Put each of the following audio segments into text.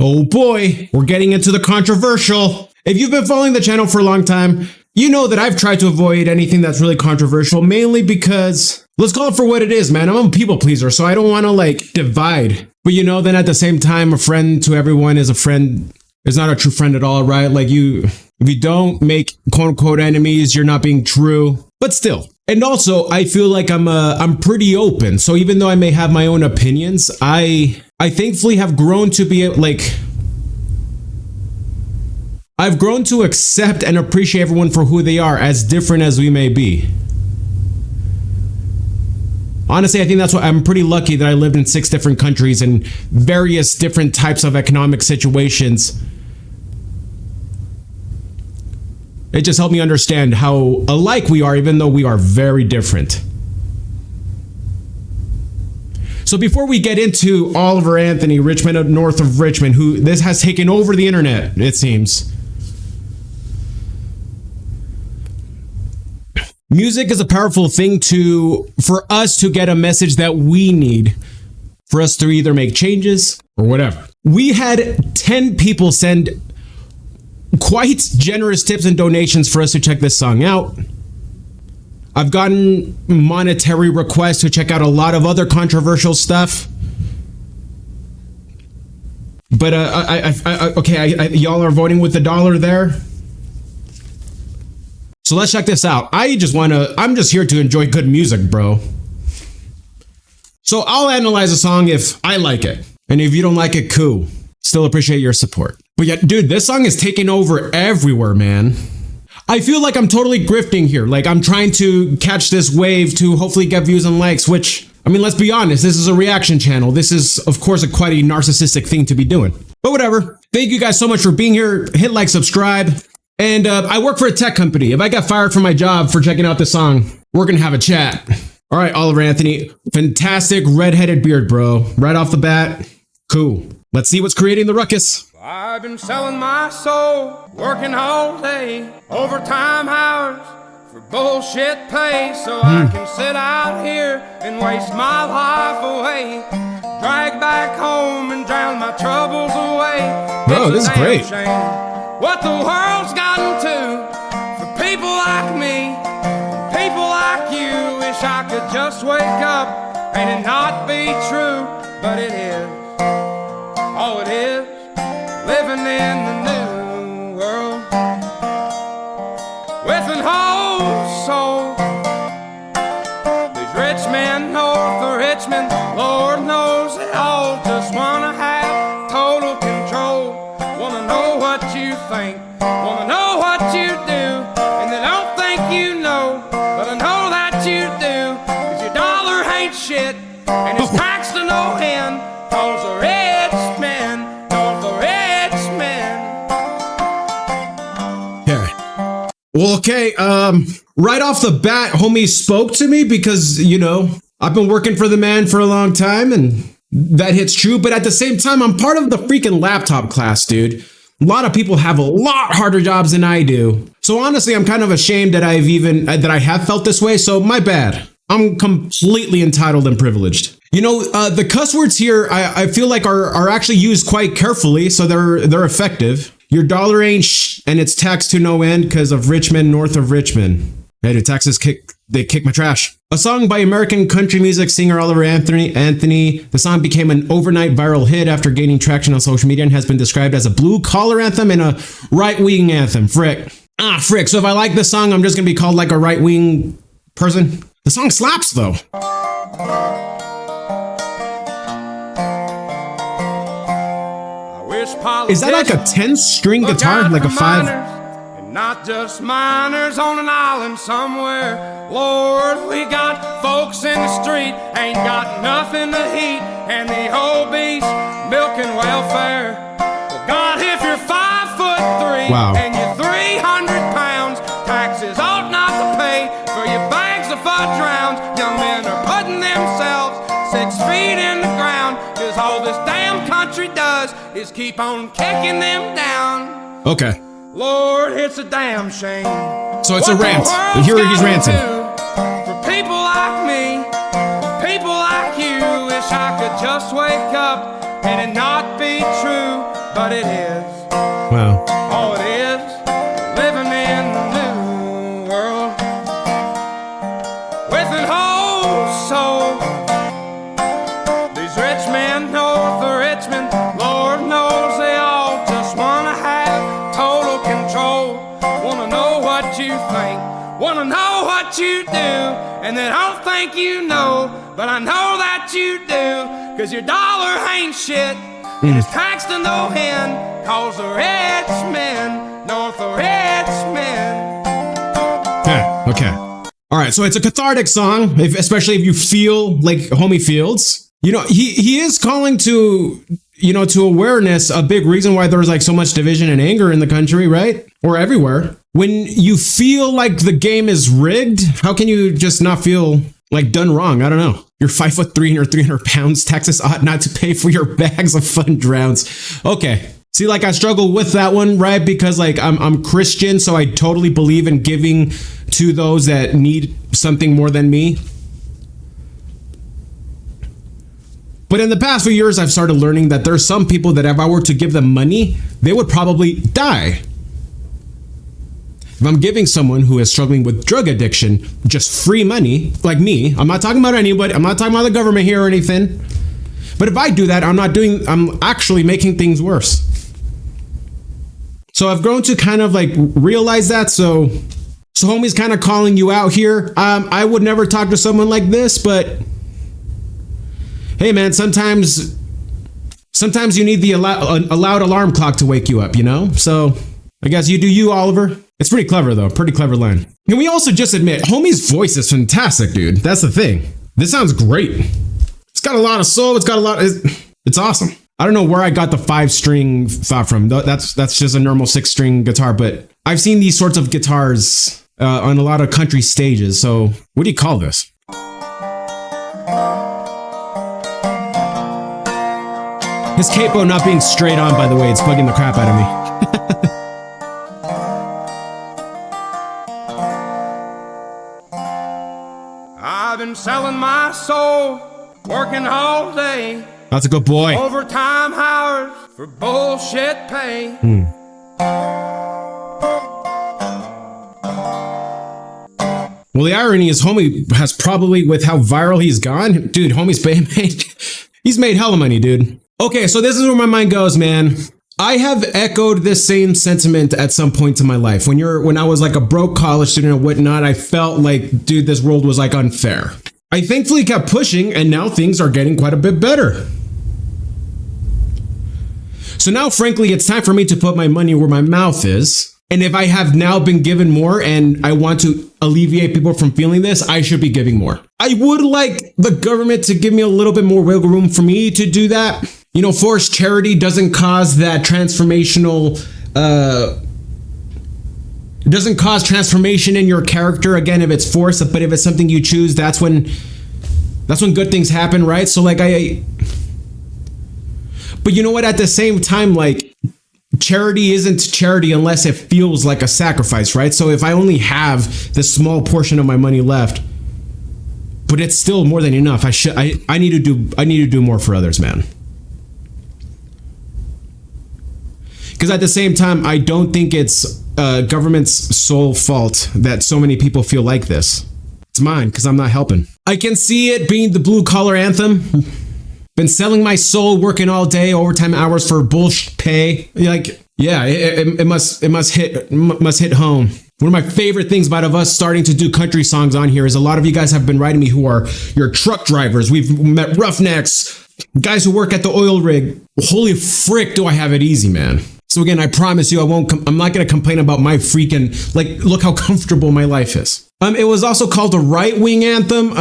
Oh boy, we're getting into the controversial. If you've been following the channel for a long time, you know that I've tried to avoid anything that's really controversial, mainly because, let's call it for what it is, man. I'm a people pleaser, so I don't want to like divide. But you know, then at the same time, a friend to everyone is a friend, is not a true friend at all, right? Like if you don't make quote unquote enemies, you're not being true, but still. And also, I feel like I'm pretty open. So even though I may have my own opinions, I thankfully have grown to be like, I've grown to accept and appreciate everyone for who they are, as different as we may be. Honestly, I think that's why I'm pretty lucky that I lived in 6 different countries and various different types of economic situations. It just helped me understand how alike we are, even though we are very different. So before we get into Oliver Anthony, Richmond, north of Richmond, who this has taken over the internet, it seems. Music is a powerful thing for us to get a message that we need, for us to either make changes or whatever. We had 10 people send quite generous tips and donations for us to check this song out. I've gotten monetary requests to check out a lot of other controversial stuff. But y'all are voting with the dollar there. So let's check this out. I'm just here to enjoy good music, bro. So I'll analyze a song if I like it. And if you don't like it, cool. Still appreciate your support. But yeah, dude, this song is taking over everywhere, man. I feel like I'm totally grifting here. Like I'm trying to catch this wave to hopefully get views and likes, which, I mean, let's be honest, this is a reaction channel. This is, of course, quite a narcissistic thing to be doing. But whatever. Thank you guys so much for being here. Hit like, subscribe. And I work for a tech company. If I got fired from my job for checking out this song, we're going to have a chat. All right, Oliver Anthony. Fantastic redheaded beard, bro. Right off the bat. Cool. Let's see what's creating the ruckus. I've been selling my soul, working all day, overtime hours for bullshit pay, so I can sit out here and waste my life away, drag back home and drown my troubles away. Bro, this is great. Shame what the world's gotten to for people like me, people like you. Wish I could just wake up and it not be true, but it is. Oh, it is living in the new world with an whole soul. These rich men north of Richmond, Lord knows they all just wanna have total control. Wanna know what you think, wanna know what you do, and they don't think you know, but I know that you do, 'cause your dollar ain't shit, and it's taxed to no end, 'cause the rich men, cause the rich men. Yeah. Well, okay, right off the bat, homie spoke to me because, you know, I've been working for the man for a long time, and that hits true, but at the same time, I'm part of the freaking laptop class, dude. A lot of people have a lot harder jobs than I do. So honestly, I'm kind of ashamed that I have felt this way, so my bad. I'm completely entitled and privileged. You know, the cuss words here, I feel like are actually used quite carefully, so they're effective. Your dollar ain't and it's taxed to no end because of Richmond, north of Richmond. Hey, the taxes kick my trash. A song by American country music singer Oliver Anthony. The song became an overnight viral hit after gaining traction on social media and has been described as a blue-collar anthem and a right-wing anthem. Frick. So if I like this song, I'm just gonna be called like a right-wing person? The song slaps, though. Is that like a 10-string guitar, like a 5? Not just miners on an island somewhere. Lord, we got folks in the street, ain't got nothing to eat, and the obese milking welfare. Well, God, if you're 5'3", wow, and you're 300 pounds, taxes ought not to pay for your bags of fudge rounds. Young men are putting themselves 6 feet in the ground, 'cause all this damn country does is keep on kicking them down. Okay. Lord, it's a damn shame. So it's a rant. Here he's ranting. For people like me, people like you, wish I could just wake up and it not be true, but it is. Wow. All it is, living in the new world with an whole soul. These rich men north of Richmond, Lord knows they all just wanna have total control. Wanna know what you think, wanna know what you do, and they don't think you know, but I know that you do, 'cause your dollar ain't shit. It's taxed to no end, 'cause the rich men, north of Richmond. Okay. All right. So it's a cathartic song, especially if you feel like Homie feels. You know, he is calling to, you know, to awareness, a big reason why there's like so much division and anger in the country, right? Or everywhere. When you feel like the game is rigged, how can you just not feel like done wrong? I don't know. You're 5'3" or 300 pounds. Taxes ought not to pay for your bags of fun drowns. Okay. See, like I struggle with that one, right? Because like I'm Christian, so I totally believe in giving to those that need something more than me. But in the past few years, I've started learning that there's some people that if I were to give them money, they would probably die. If I'm giving someone who is struggling with drug addiction just free money, like me, I'm not talking about anybody, I'm not talking about the government here or anything. But if I do that, I'm actually making things worse. So I've grown to kind of like realize that. So homie's kind of calling you out here. I would never talk to someone like this, but hey man, sometimes you need a loud alarm clock to wake you up, you know? So I guess you do you, Oliver. It's pretty clever though, pretty clever line. Can we also just admit, homie's voice is fantastic, dude. That's the thing. This sounds great. It's got a lot of soul. It's awesome. I don't know where I got the 5-string thought from. That's just a normal 6-string guitar, but I've seen these sorts of guitars on a lot of country stages. So what do you call this? His capo not being straight on, by the way, it's bugging the crap out of me. I've been selling my soul, working all day. That's a good boy. Overtime hours for bullshit pay. Well, the irony is homie has probably, with how viral he's gone, dude, he's made hella money, dude. Okay, so this is where my mind goes, man. I have echoed this same sentiment at some point in my life. When I was like a broke college student and whatnot, I felt like, dude, this world was like unfair. I thankfully kept pushing, and now things are getting quite a bit better. So now, frankly, it's time for me to put my money where my mouth is. And if I have now been given more and I want to alleviate people from feeling this, I should be giving more. I would like the government to give me a little bit more wiggle room for me to do that. You know, forced charity doesn't cause that transformational, doesn't cause transformation in your character, again, if it's forced, but if it's something you choose, that's when good things happen, right? So like but you know what, at the same time, like charity isn't charity unless it feels like a sacrifice, right? So if I only have this small portion of my money left, but it's still more than enough, I need to do more for others, man. Because at the same time, I don't think it's government's sole fault that so many people feel like this. It's mine, because I'm not helping. I can see it being the blue collar anthem. Been selling my soul, working all day, overtime hours for bullshit pay. Like, yeah, it must hit home. One of my favorite things about us starting to do country songs on here is a lot of you guys have been writing me who are your truck drivers. We've met roughnecks, guys who work at the oil rig. Holy frick, do I have it easy, man. So again, I promise you, I'm not going to complain about my freaking, like, look how comfortable my life is. It was also called the right-wing anthem.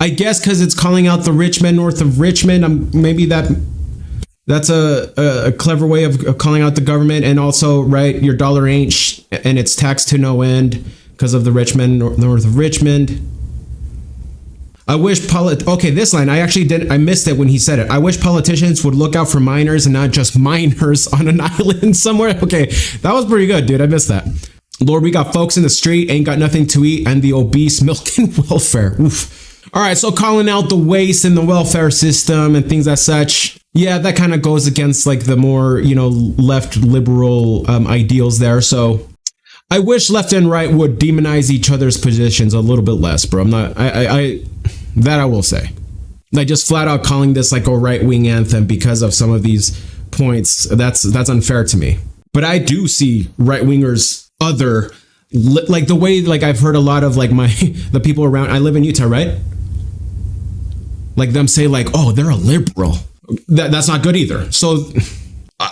I guess because it's calling out the rich men north of Richmond. Maybe that's a clever way of calling out the government. And also, right, your dollar ain't and it's taxed to no end because of the rich men north of Richmond. I wish okay, this line, I missed it when he said it. I wish politicians would look out for minors and not just minors on an island somewhere. Okay, that was pretty good, dude. I missed that. Lord, we got folks in the street, ain't got nothing to eat, and the obese milking welfare. Oof. All right, so calling out the waste in the welfare system and things as such. Yeah, that kind of goes against like the more, left liberal ideals there. So I wish left and right would demonize each other's positions a little bit less, bro. That I will say. Like just flat out calling this like a right-wing anthem because of some of these points, that's unfair to me. But I do see right-wingers like the way like I've heard a lot of like the people around. I live in Utah, right? Like them say like, oh, they're a liberal. That's not good either. So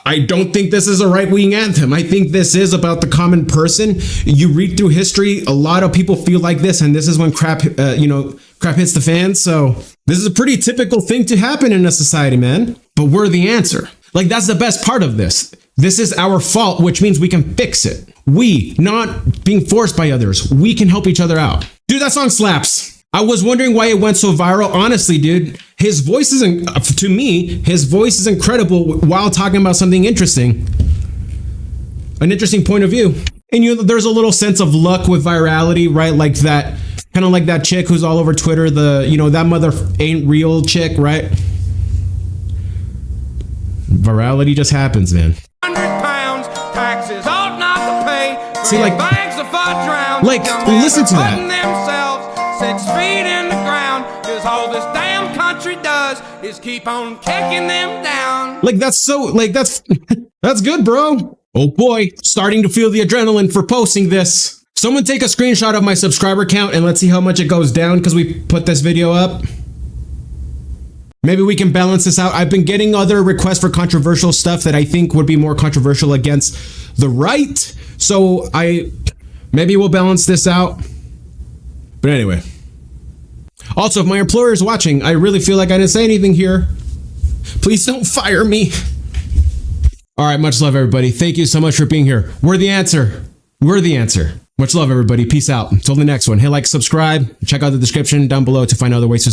I don't think this is a right-wing anthem. I think this is about the common person. You read through history, a lot of people feel like this, and this is when crap hits the fan. So this is a pretty typical thing to happen in a society, man. But we're the answer. Like that's the best part of this. This is our fault, which means we can fix it. We, not being forced by others, we can help each other out. Dude, that song slaps. I was wondering why it went so viral. Honestly, dude, his voice to me, his voice is incredible while talking about something interesting. An interesting point of view. And there's a little sense of luck with virality, right? Like that, kind of like that chick who's all over Twitter, that mother ain't real chick, right? Virality just happens, man. 100 pounds, taxes ought not to pay. See, like, bags of fudge round. like, listen to that. Themselves 6 feet in the ground, 'cause all this damn country does is keep on kicking them down. Like that's that's good, bro. Oh boy, starting to feel the adrenaline for posting this. Someone take a screenshot of my subscriber count and let's see how much it goes down because we put this video up. Maybe we can balance this out. I've been getting other requests for controversial stuff that I think would be more controversial against the right. So maybe we'll balance this out. But anyway. Also, if my employer is watching, I really feel like I didn't say anything here. Please don't fire me. All right, much love, everybody. Thank you so much for being here. We're the answer. We're the answer. Much love, everybody. Peace out. Until the next one. Hit like, subscribe. Check out the description down below to find other ways to